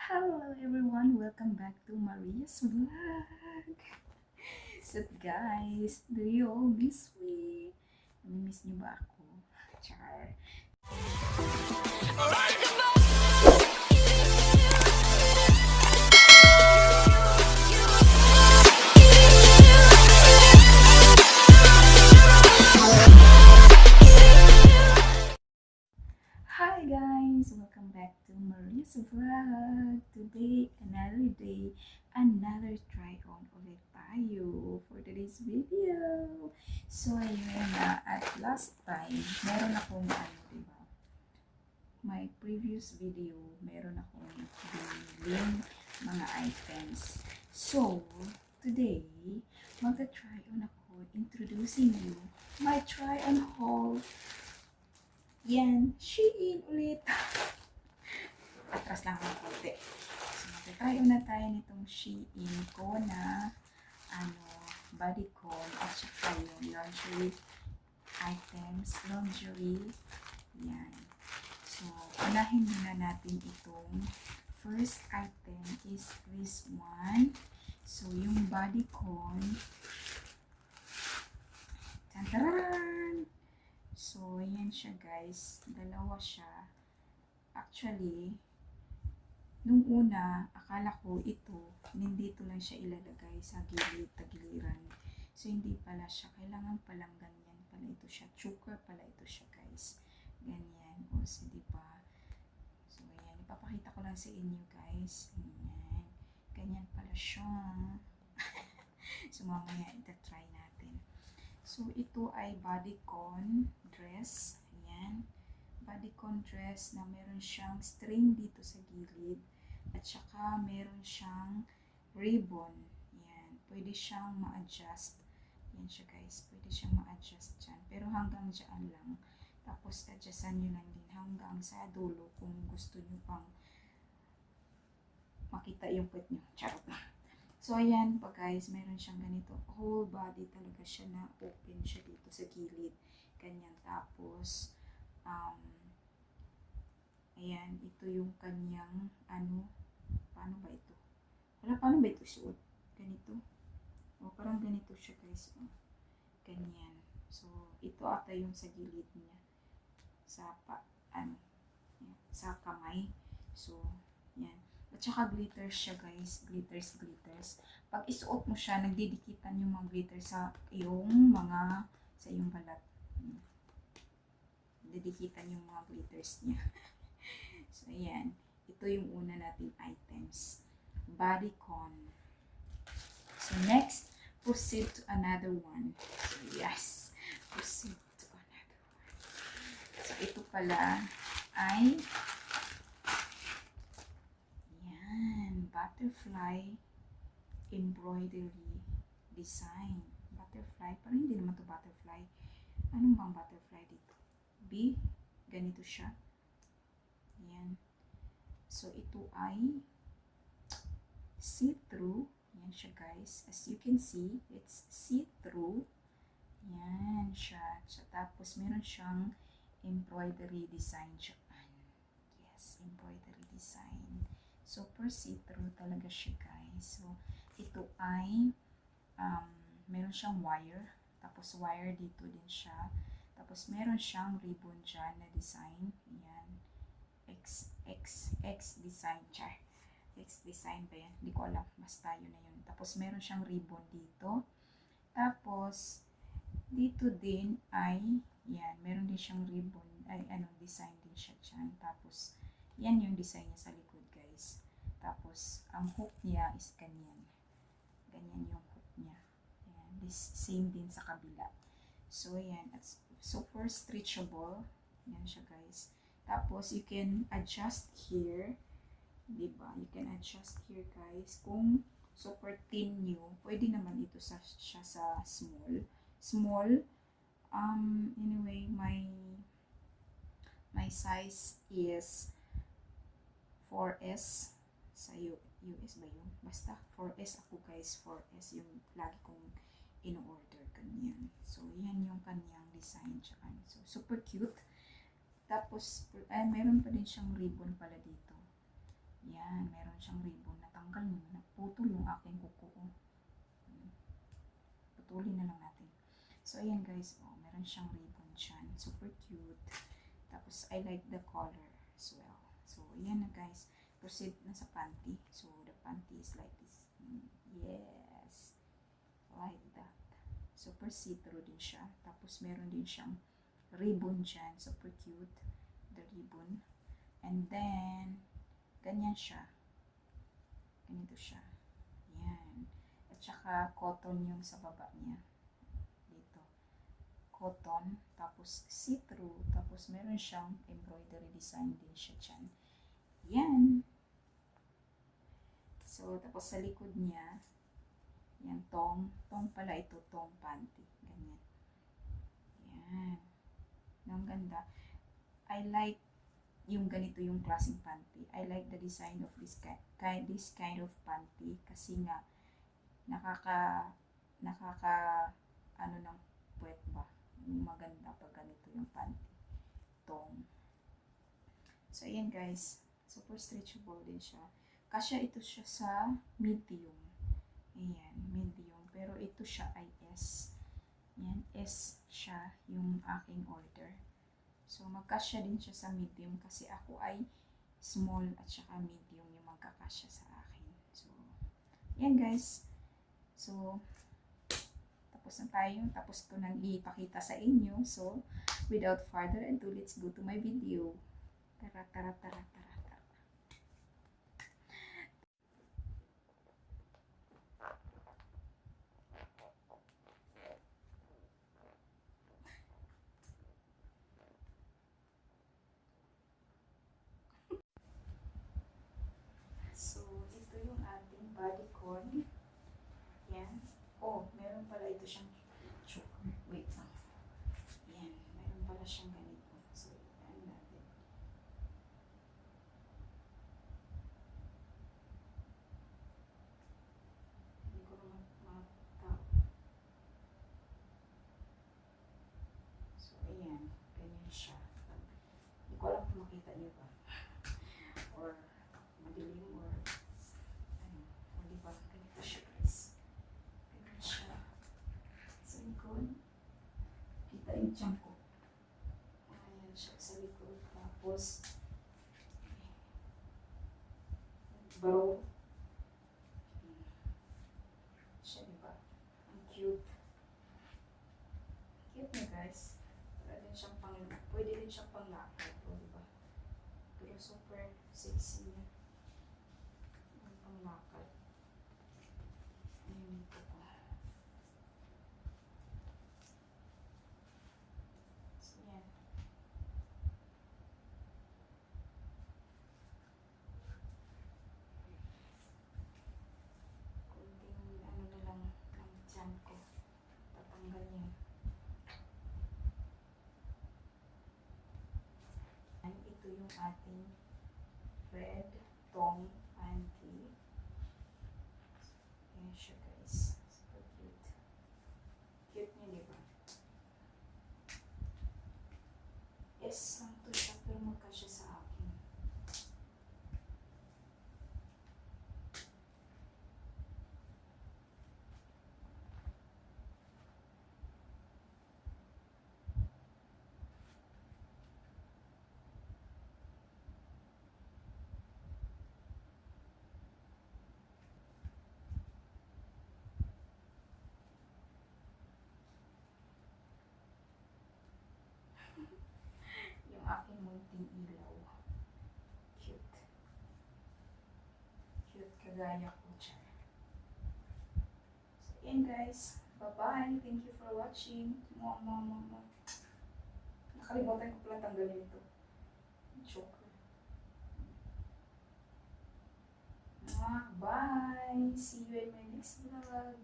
Hello everyone, welcome back to Maria's vlog. So guys, do you all miss me? Nami-miss niyo ba ako? Char. Hi guys, welcome back to Maria's vlog. Today, another day, another try on ulit tayo for today's video. So ayun na, at last time, meron akong diba? My previous video, meron akong biling mga items. So, today, magta-try on ako introducing you my try on haul. Yan, Shein ulit. Atras lang ng konti. So, magta-try on na tayo nitong Shein ko na bodycon at saka yung lingerie items, lingerie. Yan. So, unahin muna natin itong first item is this one. So, yung bodycon. Tantaran! So, yan siya guys. Dalawa siya. Actually, nung una, akala ko ito, nandito lang siya ilalagay sa gilid-tagiliran. So, hindi pala siya. Kailangan palang ganyan pala ito siya. Choker pala ito siya guys. Ganyan. O, so, diba? So, ayan. Ipapakita ko lang sa inyo guys. Ganyan. Ganyan pala siya. So, mamaya ita-try natin. So, ito ay bodycon dress. Ayan. Bodycon dress na meron siyang string dito sa gilid. At saka meron siyang ribbon. Ayan. Pwede siyang ma-adjust. Ayan siya guys. Pwede siyang ma-adjust dyan. Pero hanggang dyan lang. Tapos, adjustan nyo lang din hanggang sa dulo kung gusto nyo pang makita yung puwet nyo. Charot na. So, ayan pa guys, meron siyang ganito. Whole body talaga siya na open siya dito sa gilid. Ganyan. Tapos, ayan, ito yung kanyang, paano ba ito? Paano ba ito suot? Ganito. O, parang ganito siya guys. O, ganyan. So, ito ata yung sa gilid niya. Sa kamay. So, yan. At saka glitters siya guys. Glitters. Pag isuot mo siya, nagdidikitan yung mga glitter sa iyong balat. Nagdidikitan yung mga glitters niya. So, ayan. Ito yung una nating items. Bodycon. So, next, proceed to another one. So, yes. Proceed to another one. So, ito pala ay butterfly embroidery design. Butterfly, parang hindi naman to butterfly. Anong bang butterfly dito? B, ganito siya. Yan. So, ito ay see-through. Yan siya guys. As you can see, it's see-through. Yan siya. So, tapos, meron siyang embroidery design dyan. Yes, embroidery design. Super see-through talaga siya guys. So, ito ay meron siyang wire. Tapos wire dito din siya. Tapos meron siyang ribbon dyan na design. Ayan. X design. Char. X design ba yan? Hindi ko alam. Basta yun na yun. Tapos meron siyang ribbon dito. Tapos dito din ay yan. Meron din siyang ribbon. Design din siya dyan. Tapos yan yung design niya sa likod guys. Tapos, ang hook niya is ganyan. Ganyan yung hook niya. Ayan. This same din sa kabila. So, ayan. It's super stretchable. Ayan siya guys. Tapos, you can adjust here. Diba? You can adjust here guys. Kung super thin nyo, pwede naman ito siya sa small. Small. Anyway, my size is 4S. Sa US ba yun? Basta 4S ako guys. 4S yung lagi kong in-order. Ganyan. So, yan yung kanyang design. So, super cute. Tapos, meron pa din siyang ribbon pala dito. Yan, meron siyang ribbon. Natanggal mo, naputol yung aking kuko. Putulin na lang natin. So, ayan guys, oh, meron siyang ribbon dyan. Super cute. Tapos, I like the color as well. So, ayan na guys. Proceed na sa panty. So, the panty is like this. Yes. Like that. Super see-through din siya. Tapos, meron din siyang ribbon dyan. Super cute. The ribbon. And then, ganyan siya. Ganito siya. Yan. At saka, cotton yung sa baba niya. Dito. Cotton. Tapos, see-through. Tapos, meron siyang embroidery design din siya dyan. Yan. So, tapos sa likod niya, yan, tong. Tong pala ito, tong panty. Ganyan. Yan. Ang ganda. I like yung ganito yung klaseng panty. I like the design of this kind of panty kasi nga ano ng puwet ba? Maganda pag ganito yung panty. Tong. So, ayan guys. Super stretchable din siya. Kasya ito siya sa medium. Ayan, medium. Pero ito siya ay S. Yan, S siya yung aking order. So, magkasya din siya sa medium kasi ako ay small at saka medium yung magkakasya sa akin. So, yan guys. So, tapos na tayo. Tapos ko nang ipakita sa inyo. So, without further ado, let's go to my video. Tara, tara, tara, tara. So, ito yung ating bodycon. Yan. Oh, meron pala ito siyang choker. Wait lang. Yan. Meron pala siyang ganito. So, yan natin. Hindi ko naman matap. So, ayan. Ganyan siya. Hindi ko alam kung makita niyo ba. Or, madilim or ano. O, di ba? Ganito siya guys. Ganyan siya. Sa likod. Kita yung tiyan ko. Ayan siya sa likod. Tapos, baro. Siya, diba? Ang cute. Cute na guys. Pwede din siyang panglakad. O, diba? Pero super sexy niya. Ang panglakad. Ayan ito po. So, yan. Kunting ano na lang ng tiyan ko. Tatanggal niya. Ito yung ating red tong panty. Ayan siya guys. Super cute. Cute niya, diba? S lang to siya pero magkasya sa akin. Yung aking munting ilaw. Cute. Cute kagaya ko, char. So, yan guys. Bye-bye. Thank you for watching. Mwah. Nakalimutan ko pala tanggalin ito. Choker. Bye. See you in my next vlog.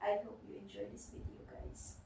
I hope you enjoy this video guys.